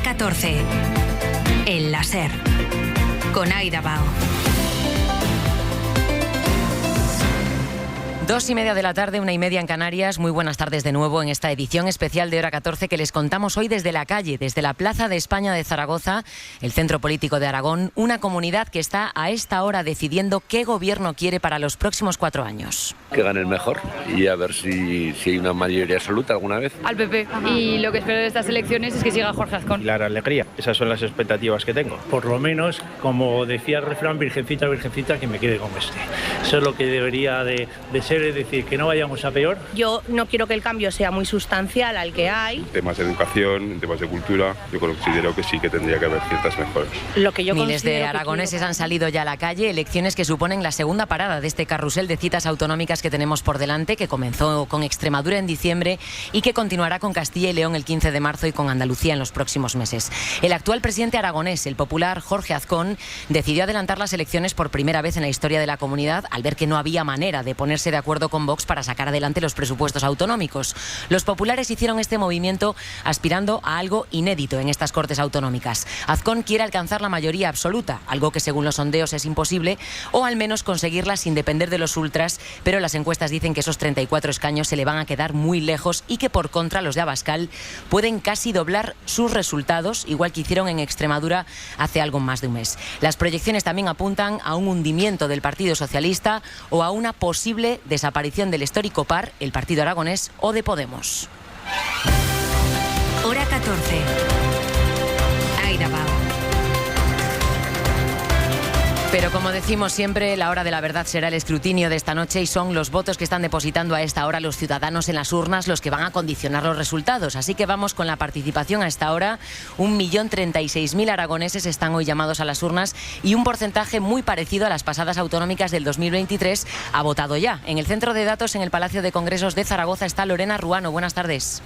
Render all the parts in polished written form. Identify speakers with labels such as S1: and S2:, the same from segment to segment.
S1: 14. El láser. Con Aida Bao.
S2: 2:30 de la tarde, 1:30 en Canarias. Muy buenas tardes de nuevo en esta edición especial de Hora 14 que les contamos hoy desde la calle, desde la Plaza de España de Zaragoza, el centro político de Aragón, una comunidad que está a esta hora decidiendo qué gobierno quiere para los próximos 4 años.
S3: Que gane el mejor y a ver si hay una mayoría absoluta alguna vez.
S4: Al PP. Y lo que espero de estas elecciones es que siga Jorge Azcón.
S5: La alegría, esas son las expectativas que tengo.
S6: Por lo menos, como decía el refrán, virgencita, virgencita, que me quede con este. Eso es lo que debería de ser, es decir, que no vayamos a peor.
S7: Yo no quiero que el cambio sea muy sustancial al que hay.
S8: En temas de educación, en temas de cultura, yo considero que sí que tendría que haber ciertas mejoras.
S2: Miles de aragoneses han salido ya a la calle, elecciones que suponen la segunda parada de este carrusel de citas autonómicas que tenemos por delante, que comenzó con Extremadura en diciembre y que continuará con Castilla y León el 15 de marzo y con Andalucía en los próximos meses. El actual presidente aragonés, el popular Jorge Azcón, decidió adelantar las elecciones por primera vez en la historia de la comunidad al ver que no había manera de ponerse de acuerdo con Vox para sacar adelante los presupuestos autonómicos. Los populares hicieron este movimiento aspirando a algo inédito en estas Cortes autonómicas. Azcón quiere alcanzar la mayoría absoluta, algo que según los sondeos es imposible, o al menos conseguirla sin depender de los ultras, pero las encuestas dicen que esos 34 escaños se le van a quedar muy lejos y que por contra los de Abascal pueden casi doblar sus resultados, igual que hicieron en Extremadura hace algo más de un mes. Las proyecciones también apuntan a un hundimiento del Partido Socialista o a una posible desaparición del histórico PAR, el Partido Aragonés, o de Podemos.
S1: Hora 14. Aida Bao.
S2: Pero como decimos siempre, la hora de la verdad será el escrutinio de esta noche y son los votos que están depositando a esta hora los ciudadanos en las urnas los que van a condicionar los resultados. Así que vamos con la participación a esta hora. 1.036.000 aragoneses están hoy llamados a las urnas y un porcentaje muy parecido a las pasadas autonómicas del 2023 ha votado ya. En el centro de datos, en el Palacio de Congresos de Zaragoza, está Lorena Ruano. Buenas tardes.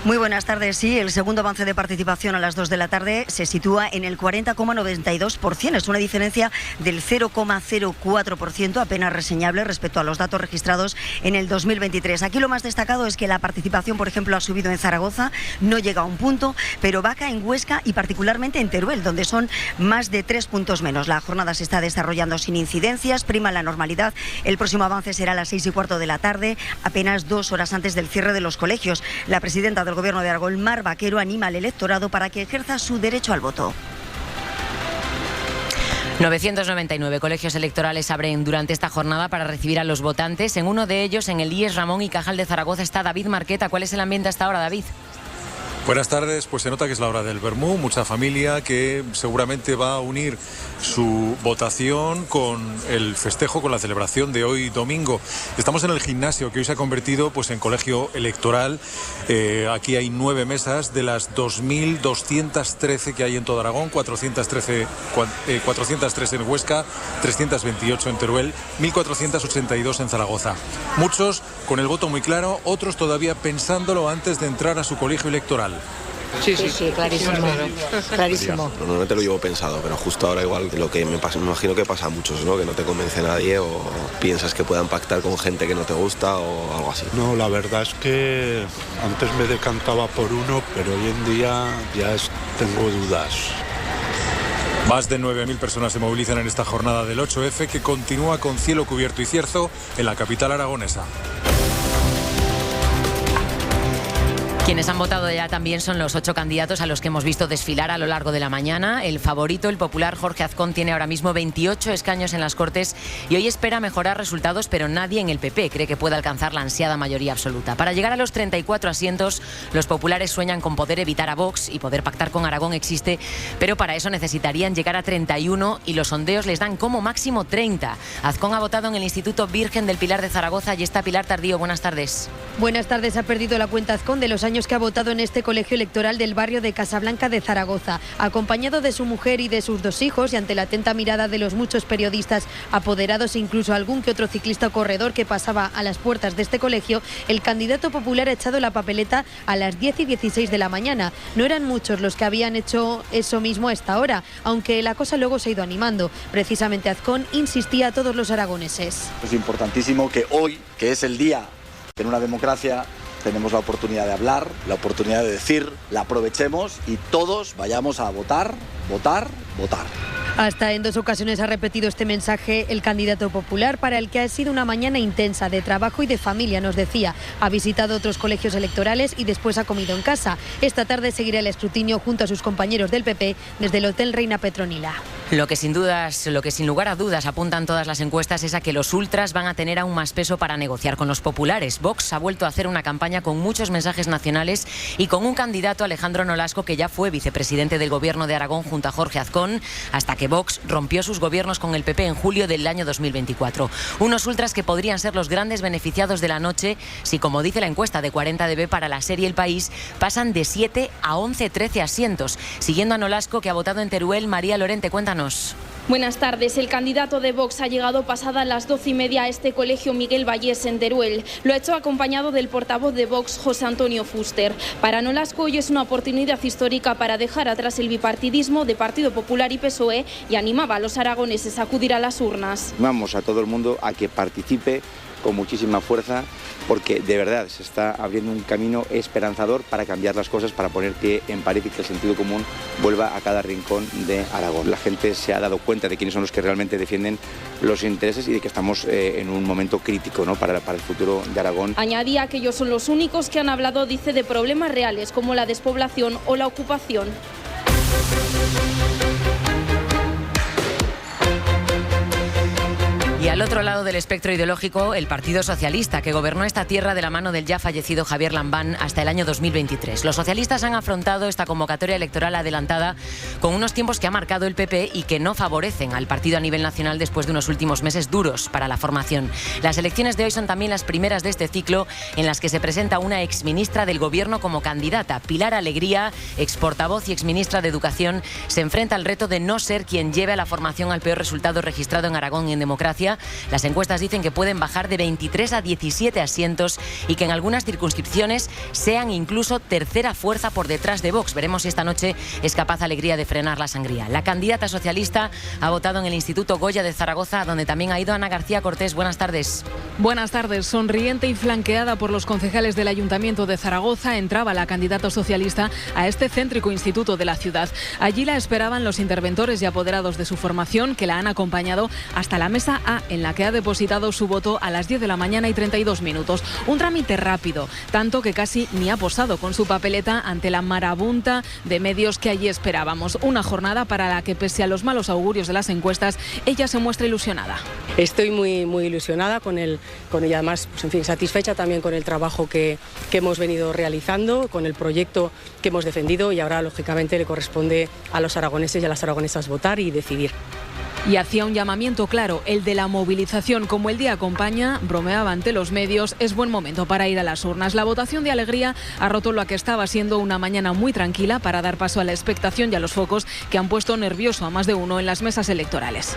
S9: Muy buenas tardes. Sí, el segundo avance de participación a las 2 de la tarde se sitúa en el 40,92%. Es una diferencia del 0,04%, apenas reseñable respecto a los datos registrados en el 2023. Aquí lo más destacado es que la participación, por ejemplo, ha subido en Zaragoza, no llega a un punto, pero baja en Huesca y particularmente en Teruel, donde son más de 3 puntos menos. La jornada se está desarrollando sin incidencias, prima la normalidad. El próximo avance será a las 6:15 de la tarde, apenas 2 horas antes del cierre de los colegios. La presidenta del Gobierno de Aragón, Mar Vaquero, anima al electorado para que ejerza su derecho al voto.
S2: 999 colegios electorales abren durante esta jornada para recibir a los votantes. En uno de ellos, en el IES Ramón y Cajal de Zaragoza, está David Marqueta. ¿Cuál es el ambiente hasta ahora, David?
S10: Buenas tardes, pues se nota que es la hora del vermú, mucha familia que seguramente va a unir su votación con el festejo, con la celebración de hoy domingo. Estamos en el gimnasio que hoy se ha convertido pues en colegio electoral. Aquí hay 9 mesas de las 2.213 que hay en todo Aragón, 413 en Huesca, 328 en Teruel, 1.482 en Zaragoza. Muchos con el voto muy claro, otros todavía pensándolo antes de entrar a su colegio electoral.
S11: Sí, clarísimo. Clarísimo.
S12: Normalmente lo llevo pensado, pero justo ahora igual lo que me pasa, me imagino que pasa a muchos, ¿no? Que no te convence nadie o piensas que puedan pactar con gente que no te gusta o algo así.
S13: No, la verdad es que antes me decantaba por uno, pero hoy en día ya tengo dudas.
S10: Más de 9.000 personas se movilizan en esta jornada del 8F que continúa con cielo cubierto y cierzo en la capital aragonesa.
S2: Quienes han votado ya también son los 8 candidatos a los que hemos visto desfilar a lo largo de la mañana. El favorito, el popular Jorge Azcón, tiene ahora mismo 28 escaños en las Cortes y hoy espera mejorar resultados, pero nadie en el PP cree que pueda alcanzar la ansiada mayoría absoluta. Para llegar a los 34 asientos, los populares sueñan con poder evitar a Vox y poder pactar con Aragón existe, pero para eso necesitarían llegar a 31 y los sondeos les dan como máximo 30. Azcón ha votado en el Instituto Virgen del Pilar de Zaragoza y está Pilar Tardío. Buenas tardes.
S14: Buenas tardes. Ha perdido la cuenta Azcón de los años que ha votado en este colegio electoral del barrio de Casablanca de Zaragoza, acompañado de su mujer y de sus 2 hijos y ante la atenta mirada de los muchos periodistas apoderados e incluso algún que otro ciclista o corredor que pasaba a las puertas de este colegio, el candidato popular ha echado la papeleta a las 10:16 de la mañana. No eran muchos los que habían hecho eso mismo a esta hora, aunque la cosa luego se ha ido animando. Precisamente Azcón insistía a todos los aragoneses.
S15: Es importantísimo que hoy, que es el día en una democracia, tenemos la oportunidad de hablar, la oportunidad de decir, la aprovechemos y todos vayamos a votar, votar, votar.
S14: Hasta en 2 ocasiones ha repetido este mensaje el candidato popular, para el que ha sido una mañana intensa de trabajo y de familia, nos decía. Ha visitado otros colegios electorales y después ha comido en casa. Esta tarde seguirá el escrutinio junto a sus compañeros del PP desde el Hotel Reina Petronila.
S2: Lo que sin lugar a dudas apuntan todas las encuestas es a que los ultras van a tener aún más peso para negociar con los populares. Vox ha vuelto a hacer una campaña con muchos mensajes nacionales y con un candidato, Alejandro Nolasco, que ya fue vicepresidente del Gobierno de Aragón junto a Jorge Azcón, hasta que Vox rompió sus gobiernos con el PP en julio del año 2024. Unos ultras que podrían ser los grandes beneficiados de la noche si, como dice la encuesta de 40DB para la serie El País, pasan de 7 a 11-13 asientos. Siguiendo a Nolasco, que ha votado en Teruel, María Lorente, cuéntanos.
S16: Buenas tardes. El candidato de Vox ha llegado pasadas las 12:30 a este colegio Miguel Vallés en Teruel. Lo ha hecho acompañado del portavoz de Vox, José Antonio Fuster. Para Nolasco hoy es una oportunidad histórica para dejar atrás el bipartidismo de Partido Popular y PSOE y animaba a los aragoneses a acudir a las urnas.
S17: Vamos a todo el mundo a que participe con muchísima fuerza, porque de verdad se está abriendo un camino esperanzador para cambiar las cosas, para poner pie en pared y que el sentido común vuelva a cada rincón de Aragón. La gente se ha dado cuenta de quiénes son los que realmente defienden los intereses y de que estamos en un momento crítico, ¿no?, para el futuro de Aragón.
S16: Añadía que ellos son los únicos que han hablado, dice, de problemas reales como la despoblación o la ocupación.
S2: Y al otro lado del espectro ideológico, el Partido Socialista, que gobernó esta tierra de la mano del ya fallecido Javier Lambán hasta el año 2023. Los socialistas han afrontado esta convocatoria electoral adelantada con unos tiempos que ha marcado el PP y que no favorecen al partido a nivel nacional después de unos últimos meses duros para la formación. Las elecciones de hoy son también las primeras de este ciclo en las que se presenta una exministra del Gobierno como candidata. Pilar Alegría, exportavoz y exministra de Educación, se enfrenta al reto de no ser quien lleve a la formación al peor resultado registrado en Aragón y en democracia. Las encuestas dicen que pueden bajar de 23 a 17 asientos y que en algunas circunscripciones sean incluso tercera fuerza por detrás de Vox. Veremos si esta noche es capaz Alegría de frenar la sangría. La candidata socialista ha votado en el Instituto Goya de Zaragoza, donde también ha ido Ana García Cortés. Buenas tardes.
S18: Buenas tardes. Sonriente y flanqueada por los concejales del Ayuntamiento de Zaragoza, entraba la candidata socialista a este céntrico instituto de la ciudad. Allí la esperaban los interventores y apoderados de su formación, que la han acompañado hasta la mesa A, en la que ha depositado su voto a las 10 de la mañana y 32 minutos. Un trámite rápido, tanto que casi ni ha posado con su papeleta ante la marabunta de medios que allí esperábamos. Una jornada para la que, pese a los malos augurios de las encuestas, ella se muestra ilusionada.
S19: Estoy muy ilusionada con ella, además, pues, en fin, satisfecha también con el trabajo que hemos venido realizando, con el proyecto que hemos defendido, y ahora, lógicamente, le corresponde a los aragoneses y a las aragonesas votar y decidir.
S18: Y hacía un llamamiento claro, el de la movilización. Como el día acompaña, bromeaba ante los medios, es buen momento para ir a las urnas. La votación de Alegría ha roto lo que estaba siendo una mañana muy tranquila para dar paso a la expectación y a los focos que han puesto nervioso a más de uno en las mesas electorales.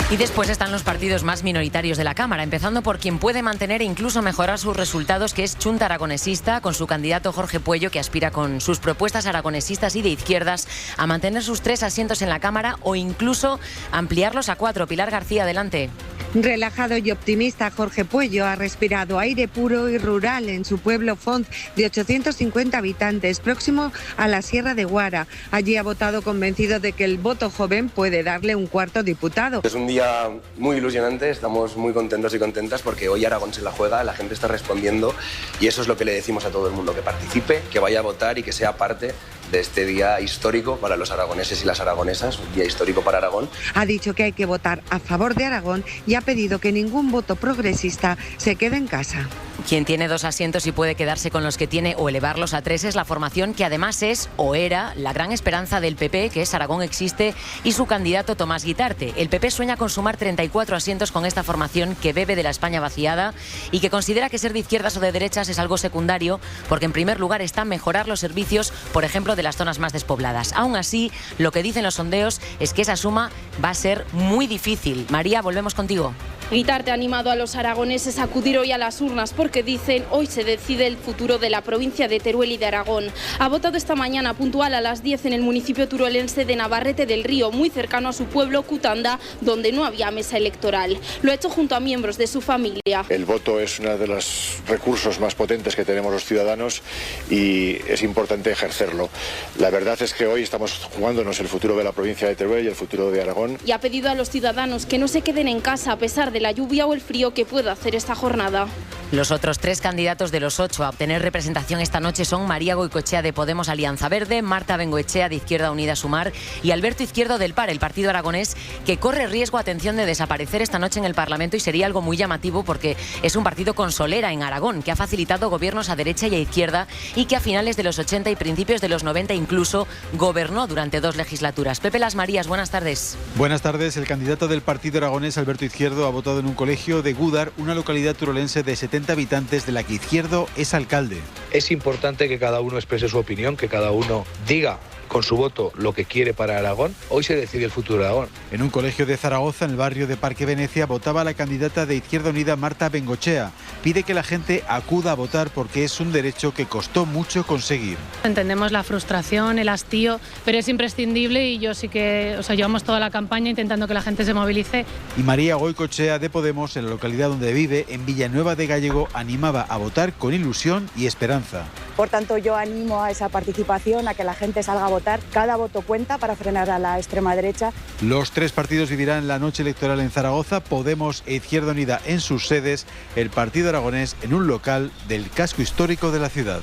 S2: Y después están los partidos más minoritarios de la Cámara, empezando por quien puede mantener e incluso mejorar sus resultados, que es Chunta Aragonesista, con su candidato Jorge Puello, que aspira con sus propuestas aragonesistas y de izquierdas a mantener sus 3 asientos en la Cámara o incluso ampliarlos a 4. Pilar García, adelante.
S20: Relajado y optimista, Jorge Puello ha respirado aire puro y rural en su pueblo Font, de 850 habitantes, próximo a la Sierra de Guara. Allí ha votado convencido de que el voto joven puede darle un cuarto diputado.
S12: Es un día muy ilusionante, estamos muy contentos y contentas porque hoy Aragón se la juega, la gente está respondiendo y eso es lo que le decimos a todo el mundo, que participe, que vaya a votar y que sea parte de este día histórico para los aragoneses y las aragonesas, un día histórico para Aragón.
S20: Ha dicho que hay que votar a favor de Aragón y ha pedido que ningún voto progresista se quede en casa.
S2: Quien tiene 2 asientos y puede quedarse con los que tiene o elevarlos a 3 es la formación que además es o era la gran esperanza del PP, que es Aragón Existe, y su candidato Tomás Guitarte. El PP sueña con sumar 34 asientos con esta formación que bebe de la España vaciada y que considera que ser de izquierdas o de derechas es algo secundario, porque en primer lugar está mejorar los servicios, por ejemplo, de las zonas más despobladas. Aún así, lo que dicen los sondeos es que esa suma va a ser muy difícil. María, volvemos contigo.
S16: Guitarte ha animado a los aragoneses a acudir hoy a las urnas porque dicen hoy se decide el futuro de la provincia de Teruel y de Aragón. Ha votado esta mañana puntual a las 10 en el municipio turolense de Navarrete del Río, muy cercano a su pueblo Cutanda, donde no había mesa electoral. Lo ha hecho junto a miembros de su familia.
S21: El voto es uno de los recursos más potentes que tenemos los ciudadanos y es importante ejercerlo. La verdad es que hoy estamos jugándonos el futuro de la provincia de Teruel y el futuro de Aragón.
S16: Y ha pedido a los ciudadanos que no se queden en casa a pesar de la lluvia o el frío que pueda hacer esta jornada.
S2: Los otros 3 candidatos de los 8 a obtener representación esta noche son María Goicoechea de Podemos Alianza Verde, Marta Bengoechea de Izquierda Unida Sumar y Alberto Izquierdo del PAR, el partido aragonés, que corre riesgo, atención, de desaparecer esta noche en el Parlamento, y sería algo muy llamativo porque es un partido con solera en Aragón, que ha facilitado gobiernos a derecha y a izquierda y que a finales de los 80 y principios de los 90 incluso gobernó durante 2 legislaturas. Pepe Las Marías, buenas tardes.
S22: Buenas tardes. El candidato del partido aragonés, Alberto Izquierdo, ha votado en un colegio de Gúdar, una localidad turolense de 70 habitantes de la que Izquierdo es alcalde.
S23: Es importante que cada uno exprese su opinión, que cada uno diga con su voto lo que quiere para Aragón. Hoy se decide el futuro de Aragón.
S22: En un colegio de Zaragoza, en el barrio de Parque Venecia, votaba la candidata de Izquierda Unida, Marta Bengoechea. Pide que la gente acuda a votar porque es un derecho que costó mucho conseguir.
S24: Entendemos la frustración, el hastío, pero es imprescindible y yo sí que, llevamos toda la campaña intentando que la gente se movilice.
S22: Y María Goicoechea de Podemos, en la localidad donde vive, en Villanueva de Gállego, animaba a votar con ilusión y esperanza.
S25: Por tanto, yo animo a esa participación, a que la gente salga a votar. Cada voto cuenta para frenar a la extrema derecha.
S22: Los 3 partidos vivirán la noche electoral en Zaragoza, Podemos e Izquierda Unida en sus sedes, el partido aragonés en un local del casco histórico de la ciudad.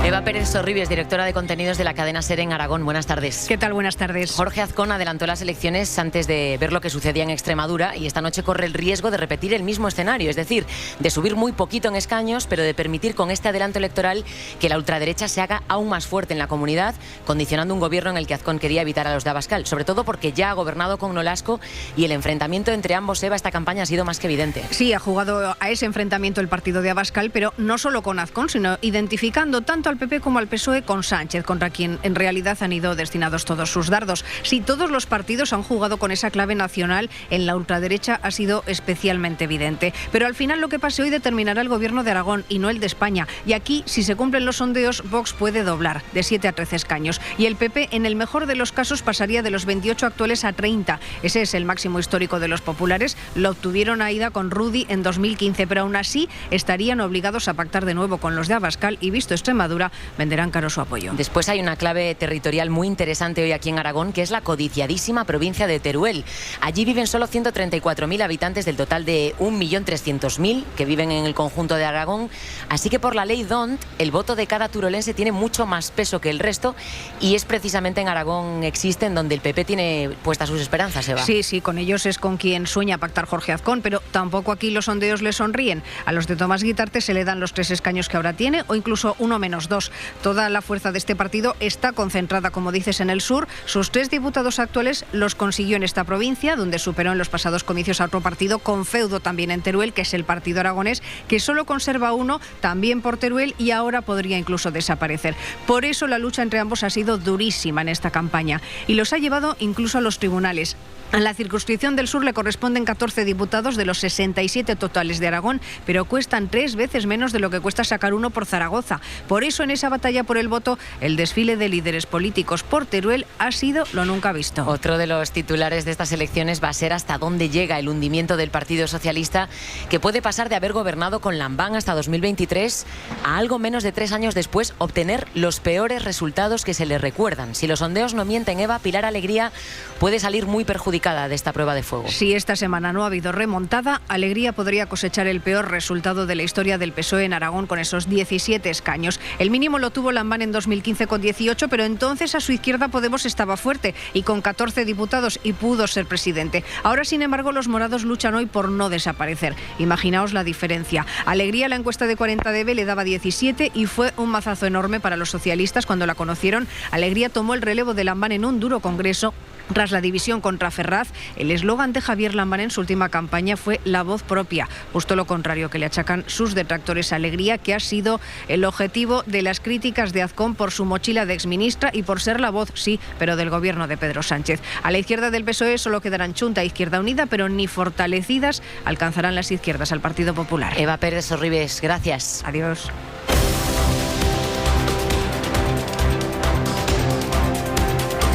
S2: Eva Pérez Sorribes, directora de contenidos de la cadena SER en Aragón. Buenas tardes.
S26: ¿Qué tal? Buenas tardes.
S2: Jorge Azcón adelantó las elecciones antes de ver lo que sucedía en Extremadura y esta noche corre el riesgo de repetir el mismo escenario, es decir, de subir muy poquito en escaños, pero de permitir con este adelanto electoral que la ultraderecha se haga aún más fuerte en la comunidad, condicionando un gobierno en el que Azcón quería evitar a los de Abascal, sobre todo porque ya ha gobernado con Nolasco y el enfrentamiento entre ambos, Eva, esta campaña ha sido más que evidente.
S26: Sí, ha jugado a ese enfrentamiento el partido de Abascal, pero no solo con Azcón, sino identificando tanto al PP como al PSOE con Sánchez, contra quien en realidad han ido destinados todos sus dardos. Si todos los partidos han jugado con esa clave nacional, en la ultraderecha ha sido especialmente evidente. Pero al final lo que pase hoy determinará el gobierno de Aragón y no el de España. Y aquí, si se cumplen los sondeos, Vox puede doblar de 7 a 13 escaños. Y el PP, en el mejor de los casos, pasaría de los 28 actuales a 30. Ese es el máximo histórico de los populares. Lo obtuvieron a ida con Rudy en 2015, pero aún así estarían obligados a pactar de nuevo con los de Abascal y, visto Extremadura, venderán caro su apoyo.
S2: Después hay una clave territorial muy interesante hoy aquí en Aragón, que es la codiciadísima provincia de Teruel. Allí viven solo 134.000 habitantes del total de 1.300.000 que viven en el conjunto de Aragón. Así que por la ley DONT, el voto de cada turolense tiene mucho más peso que el resto y es precisamente en Aragón existe en donde el PP tiene puestas sus esperanzas, Eva.
S26: Sí, con ellos es con quien sueña pactar Jorge Azcón, pero tampoco aquí los sondeos le sonríen. A los de Tomás Guitarte se le dan los 3 escaños que ahora tiene o incluso 1 menos 2. Toda la fuerza de este partido está concentrada, como dices, en el sur. Sus 3 diputados actuales los consiguió en esta provincia, donde superó en los pasados comicios a otro partido con feudo también en Teruel, que es el Partido Aragonés, que solo conserva 1, también por Teruel, y ahora podría incluso desaparecer. Por eso la lucha entre ambos ha sido durísima en esta campaña y los ha llevado incluso a los tribunales. A la circunscripción del sur le corresponden 14 diputados de los 67 totales de Aragón, pero cuestan 3 veces menos de lo que cuesta sacar 1 por Zaragoza. Por eso en esa batalla por el voto, el desfile de líderes políticos por Teruel ha sido lo nunca visto.
S2: Otro de los titulares de estas elecciones va a ser hasta dónde llega el hundimiento del Partido Socialista, que puede pasar de haber gobernado con Lambán hasta 2023 a algo menos de 3 años después obtener los peores resultados que se le recuerdan. Si los sondeos no mienten, Eva, Pilar Alegría puede salir muy perjudicada de esta prueba de fuego.
S26: Si esta semana no ha habido remontada, Alegría podría cosechar el peor resultado de la historia del PSOE en Aragón con esos 17 escaños. El mínimo lo tuvo Lambán en 2015 con 18, pero entonces a su izquierda Podemos estaba fuerte y con 14 diputados y pudo ser presidente. Ahora, sin embargo, los morados luchan hoy por no desaparecer. Imaginaos la diferencia. Alegría, la encuesta de 40DB le daba 17 y fue un mazazo enorme para los socialistas cuando la conocieron. Alegría tomó el relevo de Lambán en un duro congreso Tras la división contra Ferraz, el eslogan de Javier Lambán en su última campaña fue la voz propia, justo lo contrario que le achacan sus detractores a Alegría, que ha sido el objetivo de las críticas de Azcón por su mochila de exministra y por ser la voz, sí, pero del gobierno de Pedro Sánchez. A la izquierda del PSOE solo quedarán Chunta e Izquierda Unida, pero ni fortalecidas alcanzarán las izquierdas al Partido Popular.
S2: Eva Pérez Sorribes, gracias.
S26: Adiós.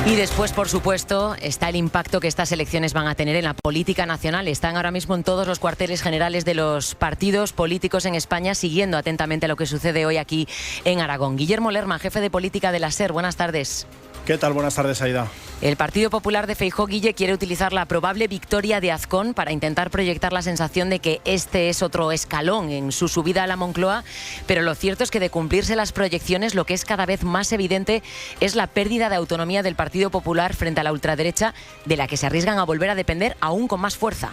S2: Y después, por supuesto, está el impacto que estas elecciones van a tener en la política nacional. Están ahora mismo en todos los cuarteles generales de los partidos políticos en España, siguiendo atentamente lo que sucede hoy aquí en Aragón. Guillermo Lerma, jefe de política de la SER, buenas tardes.
S3: ¿Qué tal? Buenas tardes, Aida.
S2: El Partido Popular de Feijóo, Guille, quiere utilizar la probable victoria de Azcón para intentar proyectar la sensación de que este es otro escalón en su subida a la Moncloa, pero lo cierto es que de cumplirse las proyecciones, lo que es cada vez más evidente es la pérdida de autonomía del Partido Popular frente a la ultraderecha, de la que se arriesgan a volver a depender aún con más fuerza.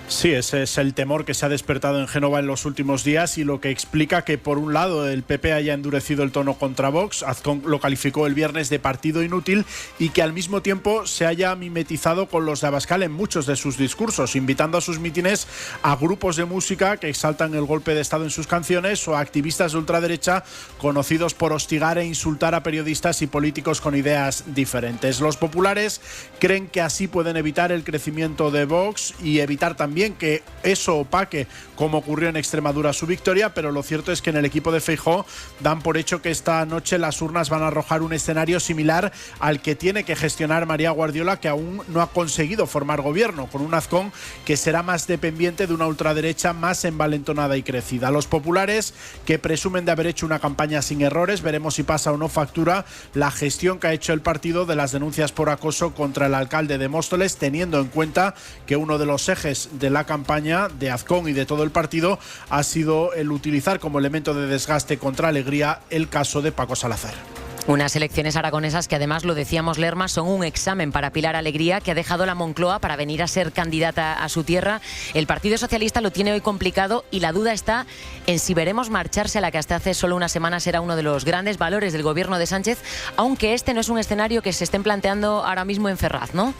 S3: Sí, ese es el temor que se ha despertado en Génova en los últimos días y lo que explica que, por un lado, el PP haya endurecido el tono contra Vox. Azcón lo calificó el viernes de partido inútil y que al mismo tiempo se haya mimetizado con los de Abascal en muchos de sus discursos, invitando a sus mítines a grupos de música que exaltan el golpe de Estado en sus canciones o a activistas de ultraderecha conocidos por hostigar e insultar a periodistas y políticos con ideas diferentes. Los populares creen que así pueden evitar el crecimiento de Vox y evitar también que eso opaque, como ocurrió en Extremadura, su victoria, pero lo cierto es que en el equipo de Feijóo dan por hecho que esta noche las urnas van a arrojar un escenario similar al que tiene que gestionar María Guardiola, que aún no ha conseguido formar gobierno, con un Azcón que será más dependiente de una ultraderecha más envalentonada y crecida. Los populares, que presumen de haber hecho una campaña sin errores, veremos si pasa o no factura la gestión que ha hecho el partido de las denuncias por acoso contra el alcalde de Móstoles, teniendo en cuenta que uno de los ejes de la campaña de Azcón y de todo el partido ha sido el utilizar como elemento de desgaste contra Alegría el caso de Paco Salazar.
S2: Unas elecciones aragonesas que, además, lo decíamos, Lerma, son un examen para Pilar Alegría, que ha dejado la Moncloa para venir a ser candidata a su tierra. El Partido Socialista lo tiene hoy complicado y la duda está en si veremos marcharse a la que hasta hace solo unas semanas era uno de los grandes valores del gobierno de Sánchez, aunque este no es un escenario que se estén planteando ahora mismo en Ferraz, ¿no?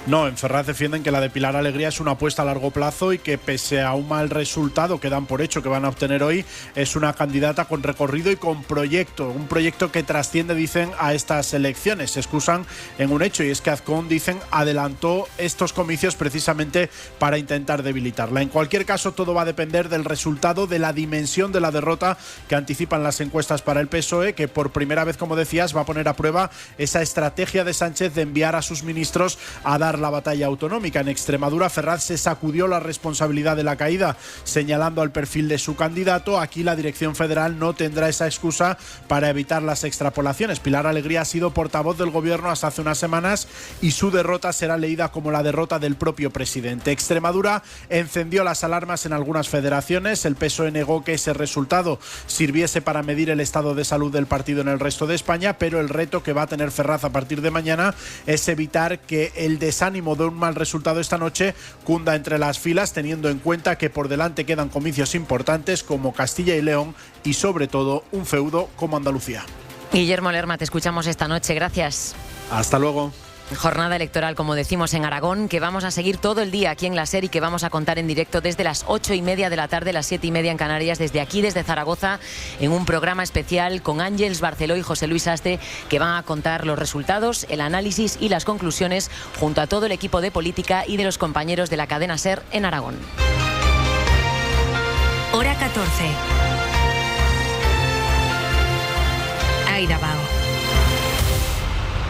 S3: No, en Ferraz defienden que la de Pilar Alegría es una apuesta a largo plazo y que, pese a un mal resultado que dan por hecho que van a obtener hoy, es una candidata con recorrido y con proyecto. Un proyecto que trasciende, dicen, a estas elecciones. Se excusan en un hecho, y es que Azcón, dicen, adelantó estos comicios precisamente para intentar debilitarla. En cualquier caso, todo va a depender del resultado, de la dimensión de la derrota que anticipan las encuestas para el PSOE, que por primera vez, como decías, va a poner a prueba esa estrategia de Sánchez de enviar a sus ministros a dar la batalla autonómica. En Extremadura, Ferraz se sacudió la responsabilidad de la caída, señalando al perfil de su candidato. Aquí la dirección federal no tendrá esa excusa para evitar las extrapolaciones. Pilar Alegría ha sido portavoz del gobierno hasta hace unas semanas y su derrota será leída como la derrota del propio presidente. Extremadura encendió las alarmas en algunas federaciones. El PSOE negó que ese resultado sirviese para medir el estado de salud del partido en el resto de España, pero el reto que va a tener Ferraz a partir de mañana es evitar que el desánimo de un mal resultado esta noche cunda entre las filas, teniendo en cuenta que por delante quedan comicios importantes como Castilla y León y, sobre todo, un feudo como Andalucía.
S2: Guillermo Lerma, te escuchamos esta noche. Gracias.
S3: Hasta luego.
S2: Jornada electoral, como decimos, en Aragón, que vamos a seguir todo el día aquí en la SER y que vamos a contar en directo desde las 8:30 de la tarde, las 7:30 en Canarias, desde aquí, desde Zaragoza, en un programa especial con Ángeles Barceló y José Luis Aste, que van a contar los resultados, el análisis y las conclusiones junto a todo el equipo de política y de los compañeros de la cadena SER en Aragón.
S1: Hora 14. Aida Bao.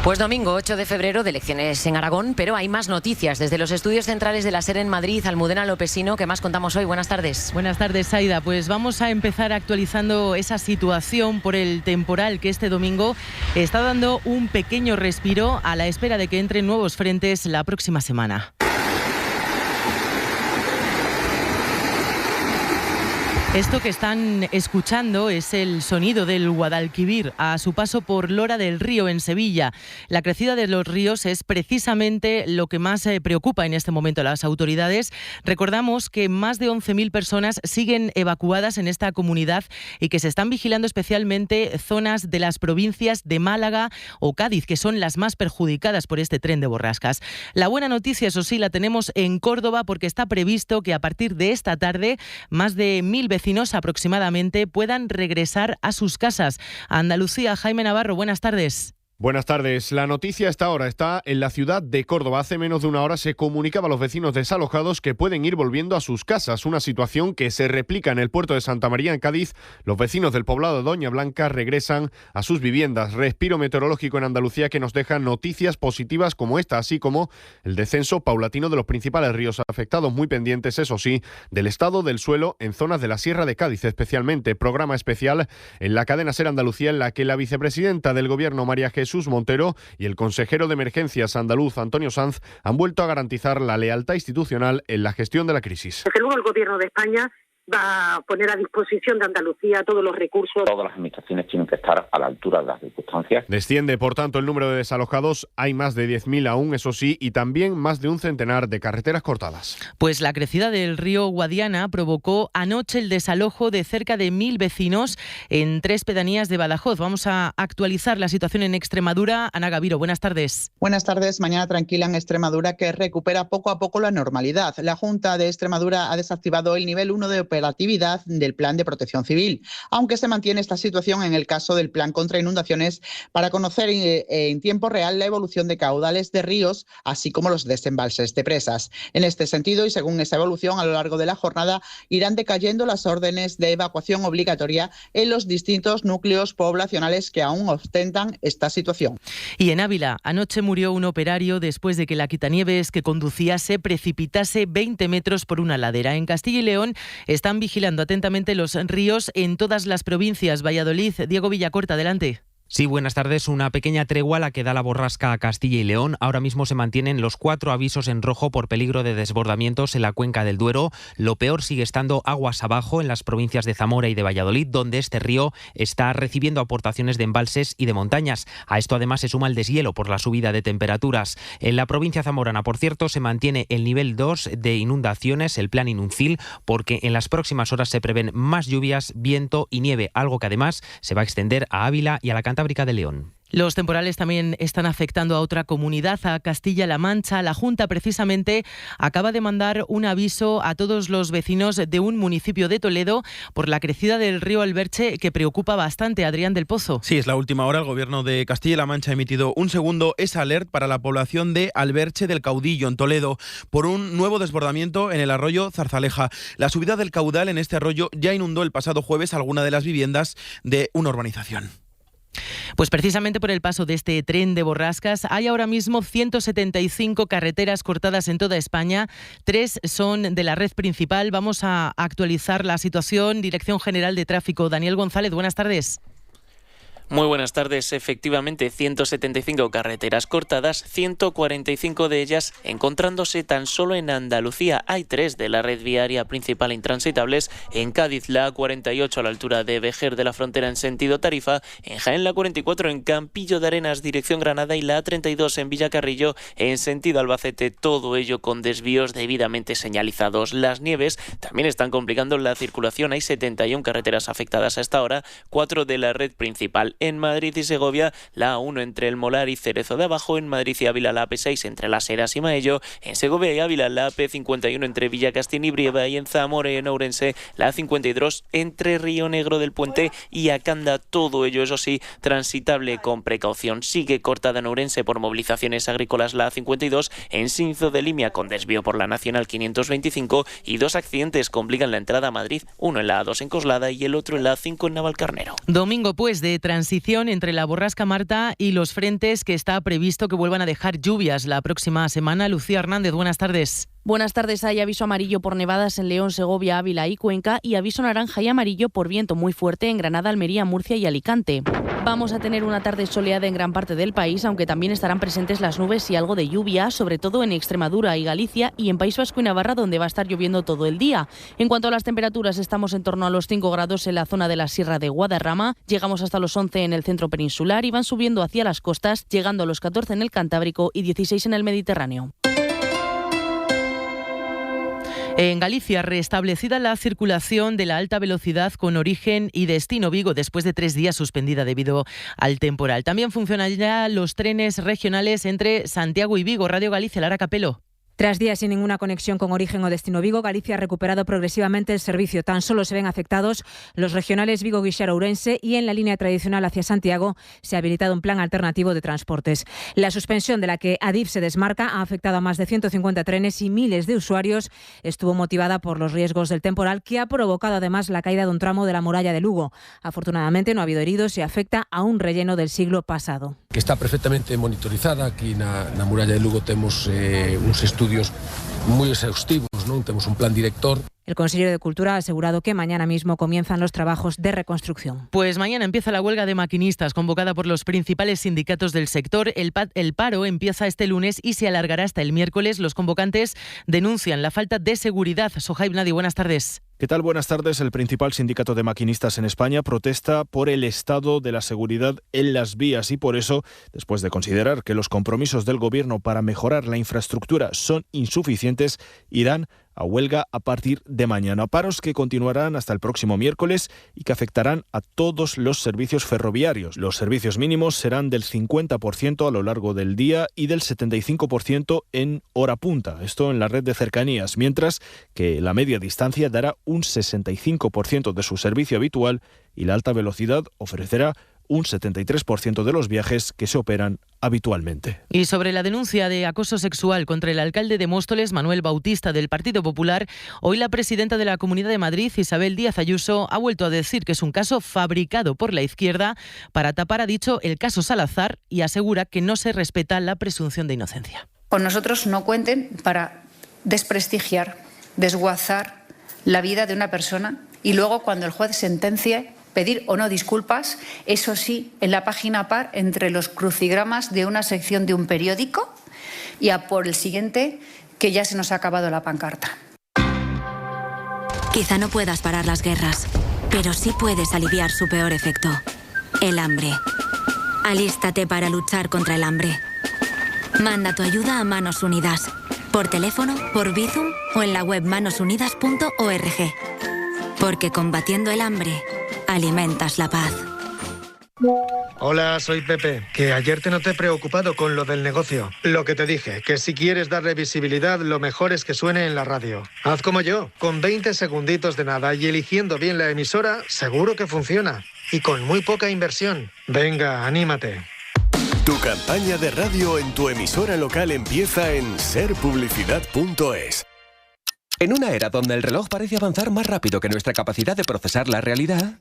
S2: Pues domingo 8 de febrero de elecciones en Aragón, pero hay más noticias desde los estudios centrales de la SER en Madrid. Almudena Lopesino, ¿qué más contamos hoy? Buenas tardes.
S4: Buenas tardes, Aida. Pues vamos a empezar actualizando esa situación por el temporal que este domingo está dando un pequeño respiro a la espera de que entren nuevos frentes la próxima semana. Esto que están escuchando es el sonido del Guadalquivir a su paso por Lora del Río, en Sevilla. La crecida de los ríos es precisamente lo que más preocupa en este momento a las autoridades. Recordamos que más de 11.000 personas siguen evacuadas en esta comunidad y que se están vigilando especialmente zonas de las provincias de Málaga o Cádiz, que son las más perjudicadas por este tren de borrascas. La buena noticia, eso sí, la tenemos en Córdoba, porque está previsto que a partir de esta tarde más de 1.000 vecinos aproximadamente puedan regresar a sus casas. Andalucía, Jaime Navarro, buenas tardes.
S5: Buenas tardes. La noticia hasta ahora está en la ciudad de Córdoba. Hace menos de una hora se comunicaba a los vecinos desalojados que pueden ir volviendo a sus casas, una situación que se replica en el puerto de Santa María, en Cádiz. Los vecinos del poblado de Doña Blanca regresan a sus viviendas. Respiro meteorológico en Andalucía que nos deja noticias positivas como esta, así como el descenso paulatino de los principales ríos afectados, muy pendientes, eso sí, del estado del suelo en zonas de la Sierra de Cádiz, especialmente. Programa especial en la cadena SER Andalucía, en la que la vicepresidenta del Gobierno, María Jesús Montero, y el consejero de Emergencias andaluz, Antonio Sanz, han vuelto a garantizar la lealtad institucional en la gestión de la crisis.
S6: Desde luego el Gobierno de España va a poner a disposición de Andalucía todos los recursos.
S7: Todas las administraciones tienen que estar a la altura de las circunstancias.
S5: Desciende, por tanto, el número de desalojados. Hay más de 10.000 aún, eso sí, y también más de un centenar de carreteras cortadas.
S4: Pues la crecida del río Guadiana provocó anoche el desalojo de cerca de 1.000 vecinos en 3 pedanías de Badajoz. Vamos a actualizar la situación en Extremadura. Ana Gaviro, buenas tardes.
S8: Buenas tardes. Mañana tranquila en Extremadura, que recupera poco a poco la normalidad. La Junta de Extremadura ha desactivado el nivel 1 de operatividad del Plan de Protección Civil, aunque se mantiene esta situación en el caso del Plan contra Inundaciones para conocer en tiempo real la evolución de caudales de ríos, así como los desembalses de presas. En este sentido, y según esa evolución, a lo largo de la jornada irán decayendo las órdenes de evacuación obligatoria en los distintos núcleos poblacionales que aún ostentan esta situación.
S4: Y en Ávila, anoche murió un operario después de que la quitanieves que conducía se precipitase 20 metros por una ladera. En Castilla y León están vigilando atentamente los ríos en todas las provincias. Valladolid, Diego Villacorta, adelante.
S9: Sí, buenas tardes. Una pequeña tregua la que da la borrasca a Castilla y León. Ahora mismo se mantienen los 4 avisos en rojo por peligro de desbordamientos en la cuenca del Duero. Lo peor sigue estando aguas abajo en las provincias de Zamora y de Valladolid, donde este río está recibiendo aportaciones de embalses y de montañas. A esto además se suma el deshielo por la subida de temperaturas. En la provincia zamorana, por cierto, se mantiene el nivel 2 de inundaciones, el plan Inuncil, porque en las próximas horas se prevén más lluvias, viento y nieve, algo que además se va a extender a Ávila y a la Cantábrica de León.
S4: Los temporales también están afectando a otra comunidad, a Castilla-La Mancha. La Junta precisamente acaba de mandar un aviso a todos los vecinos de un municipio de Toledo por la crecida del río Alberche, que preocupa bastante. Adrián del Pozo.
S11: Sí, es la última hora. El Gobierno de Castilla-La Mancha ha emitido un segundo alert para la población de Alberche del Caudillo, en Toledo, por un nuevo desbordamiento en el arroyo Zarzaleja. La subida del caudal en este arroyo ya inundó el pasado jueves alguna de las viviendas de una urbanización.
S4: Pues precisamente por el paso de este tren de borrascas hay ahora mismo 175 carreteras cortadas en toda España. 3 son de la red principal. Vamos a actualizar la situación. Dirección General de Tráfico, Daniel González, buenas tardes.
S27: Muy buenas tardes. Efectivamente, 175 carreteras cortadas, 145 de ellas encontrándose tan solo en Andalucía. Hay 3 de la red viaria principal intransitables. En Cádiz, la A48 a la altura de Vejer de la Frontera en sentido Tarifa. En Jaén, la 44 en Campillo de Arenas, dirección Granada. Y la A32 en Villacarrillo en sentido Albacete. Todo ello con desvíos debidamente señalizados. Las nieves también están complicando la circulación. Hay 71 carreteras afectadas hasta ahora, 4 de la red principal. En Madrid y Segovia, la A1 entre el Molar y Cerezo de Abajo. En Madrid y Ávila, la AP6 entre Las Heras y Maello. En Segovia y Ávila, la AP51 entre Villacastín y Brieva. Y en Zamora y en Ourense, la A52 entre Río Negro del Puente y Acanda. Todo ello, eso sí, transitable con precaución. Sigue cortada en Ourense por movilizaciones agrícolas la A52. En Sinzo de Limia, con desvío por la Nacional 525. Y 2 accidentes complican la entrada a Madrid. Uno en la A2 en Coslada y el otro en la A5 en Navalcarnero.
S4: Domingo, pues, de transición entre la borrasca Marta y los frentes que está previsto que vuelvan a dejar lluvias la próxima semana. Lucía Hernández, buenas tardes.
S10: Buenas tardes. Hay aviso amarillo por nevadas en León, Segovia, Ávila y Cuenca y aviso naranja y amarillo por viento muy fuerte en Granada, Almería, Murcia y Alicante. Vamos a tener una tarde soleada en gran parte del país, aunque también estarán presentes las nubes y algo de lluvia, sobre todo en Extremadura y Galicia y en País Vasco y Navarra, donde va a estar lloviendo todo el día. En cuanto a las temperaturas, estamos en torno a los 5 grados en la zona de la Sierra de Guadarrama, llegamos hasta los 11 en el centro peninsular y van subiendo hacia las costas, llegando a los 14 en el Cantábrico y 16 en el Mediterráneo.
S4: En Galicia, restablecida la circulación de la alta velocidad con origen y destino Vigo después de 3 días suspendida debido al temporal. También funcionan ya los trenes regionales entre Santiago y Vigo. Radio Galicia, Lara Capelo.
S13: Tras días sin ninguna conexión con origen o destino Vigo, Galicia ha recuperado progresivamente el servicio. Tan solo se ven afectados los regionales Vigo-Guixar-Ourense y en la línea tradicional hacia Santiago se ha habilitado un plan alternativo de transportes. La suspensión de la que Adif se desmarca ha afectado a más de 150 trenes y miles de usuarios. Estuvo motivada por los riesgos del temporal que ha provocado además la caída de un tramo de la muralla de Lugo. Afortunadamente no ha habido heridos y afecta a un relleno del siglo pasado.
S14: Que está perfectamente monitorizada. Aquí na muralla de Lugo temos uns estudios muy exhaustivos, ¿no? Tenemos un plan director.
S13: El consejero de Cultura ha asegurado que mañana mismo comienzan los trabajos de reconstrucción.
S4: Pues mañana empieza la huelga de maquinistas convocada por los principales sindicatos del sector. El paro empieza este lunes y se alargará hasta el miércoles. Los convocantes denuncian la falta de seguridad. Sohaib Nadi, buenas tardes.
S15: ¿Qué tal? Buenas tardes. El principal sindicato de maquinistas en España protesta por el estado de la seguridad en las vías y por eso, después de considerar que los compromisos del Gobierno para mejorar la infraestructura son insuficientes, irán a huelga a partir de mañana. Paros que continuarán hasta el próximo miércoles y que afectarán a todos los servicios ferroviarios. Los servicios mínimos serán del 50% a lo largo del día y del 75% en hora punta. Esto en la red de cercanías, mientras que la media distancia dará un 65% de su servicio habitual y la alta velocidad ofrecerá un 73% de los viajes que se operan habitualmente.
S4: Y sobre la denuncia de acoso sexual contra el alcalde de Móstoles, Manuel Bautista, del Partido Popular, hoy la presidenta de la Comunidad de Madrid, Isabel Díaz Ayuso, ha vuelto a decir que es un caso fabricado por la izquierda para tapar, ha dicho, el caso Salazar y asegura que no se respeta la presunción de inocencia.
S17: Con nosotros no cuenten para desprestigiar, desguazar la vida de una persona y luego cuando el juez sentencie pedir o no disculpas, eso sí, en la página par entre los crucigramas de una sección de un periódico y a por el siguiente que ya se nos ha acabado la pancarta.
S18: Quizá no puedas parar las guerras, pero sí puedes aliviar su peor efecto, el hambre. Alístate para luchar contra el hambre. Manda tu ayuda a Manos Unidas, por teléfono, por Bizum o en la web manosunidas.org. Porque combatiendo el hambre, alimentas la paz.
S19: Hola, soy Pepe, que ayer te noté preocupado con lo del negocio. Lo que te dije, que si quieres darle visibilidad, lo mejor es que suene en la radio. Haz como yo, con 20 segunditos de nada y eligiendo bien la emisora, seguro que funciona. Y con muy poca inversión. Venga, anímate.
S28: Tu campaña de radio en tu emisora local empieza en serpublicidad.es.
S29: En una era donde el reloj parece avanzar más rápido que nuestra capacidad de procesar la realidad,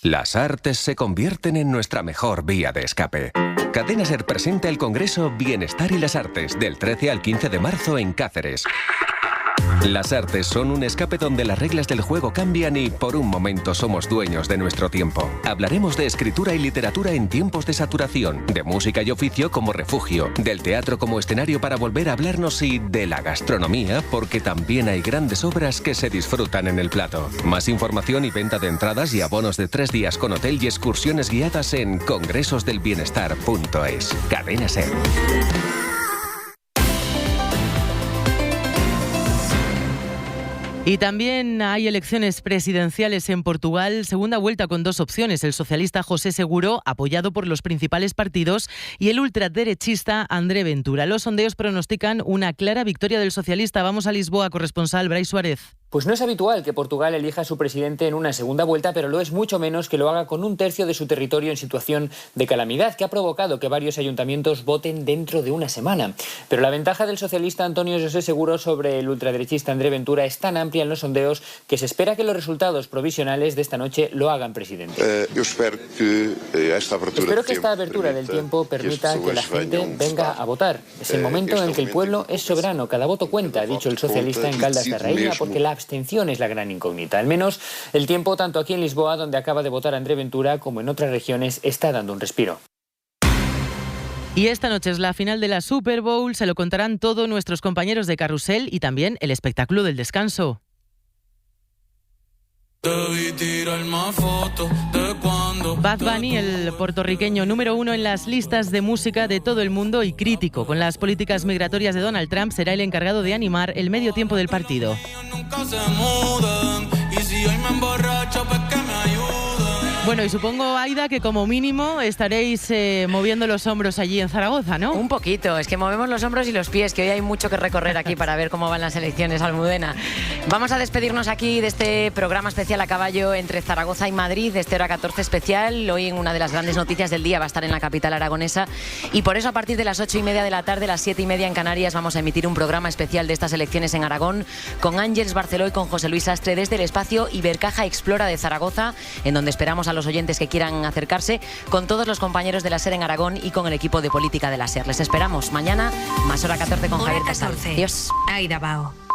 S29: las artes se convierten en nuestra mejor vía de escape. Cadena Ser presenta el Congreso Bienestar y las Artes del 13 al 15 de marzo en Cáceres. Las artes son un escape donde las reglas del juego cambian y por un momento somos dueños de nuestro tiempo. Hablaremos de escritura y literatura en tiempos de saturación, de música y oficio como refugio, del teatro como escenario para volver a hablarnos y de la gastronomía, porque también hay grandes obras que se disfrutan en el plato. Más información y venta de entradas y abonos de 3 días con hotel y excursiones guiadas en congresosdelbienestar.es. Cadena Ser.
S4: Y también hay elecciones presidenciales en Portugal, segunda vuelta con 2 opciones, el socialista José Seguro, apoyado por los principales partidos, y el ultraderechista André Ventura. Los sondeos pronostican una clara victoria del socialista. Vamos a Lisboa, corresponsal Brais Suárez.
S12: Pues no es habitual que Portugal elija a su presidente en una segunda vuelta, pero lo es mucho menos que lo haga con 1/3 de su territorio en situación de calamidad, que ha provocado que varios ayuntamientos voten dentro de una semana. Pero la ventaja del socialista Antonio José Seguro sobre el ultraderechista André Ventura es tan amplia en los sondeos que se espera que los resultados provisionales de esta noche lo hagan presidente. Espero que esta abertura del tiempo permita que la gente venga a votar. Es el momento en el que el pueblo es soberano, cada voto cuenta, ha dicho el socialista en Caldas de Raíña, porque la abstención es la gran incógnita. Al menos el tiempo, tanto aquí en Lisboa, donde acaba de votar André Ventura, como en otras regiones, está dando un respiro.
S4: Y esta noche es la final de la Super Bowl, se lo contarán todos nuestros compañeros de Carrusel y también el espectáculo del descanso. Bad Bunny, el puertorriqueño número 1 en las listas de música de todo el mundo y crítico con las políticas migratorias de Donald Trump, será el encargado de animar el medio tiempo del partido. Bueno, y supongo, Aida, que como mínimo estaréis moviendo los hombros allí en Zaragoza, ¿no?
S2: Un poquito, es que movemos los hombros y los pies, que hoy hay mucho que recorrer aquí para ver cómo van las elecciones, Almudena. Vamos a despedirnos aquí de este programa especial a caballo entre Zaragoza y Madrid, de este Hora 14 especial. Hoy en una de las grandes noticias del día va a estar en la capital aragonesa y por eso a partir de las 8:30 de la tarde, las 7:30 en Canarias, vamos a emitir un programa especial de estas elecciones en Aragón con Ángeles Barceló y con José Luis Astre desde el espacio Ibercaja Explora de Zaragoza, en donde esperamos a los oyentes que quieran acercarse, con todos los compañeros de la SER en Aragón y con el equipo de política de la SER. Les esperamos mañana, más Hora 14 con Javier Casal.
S1: Adiós. Aida Bao.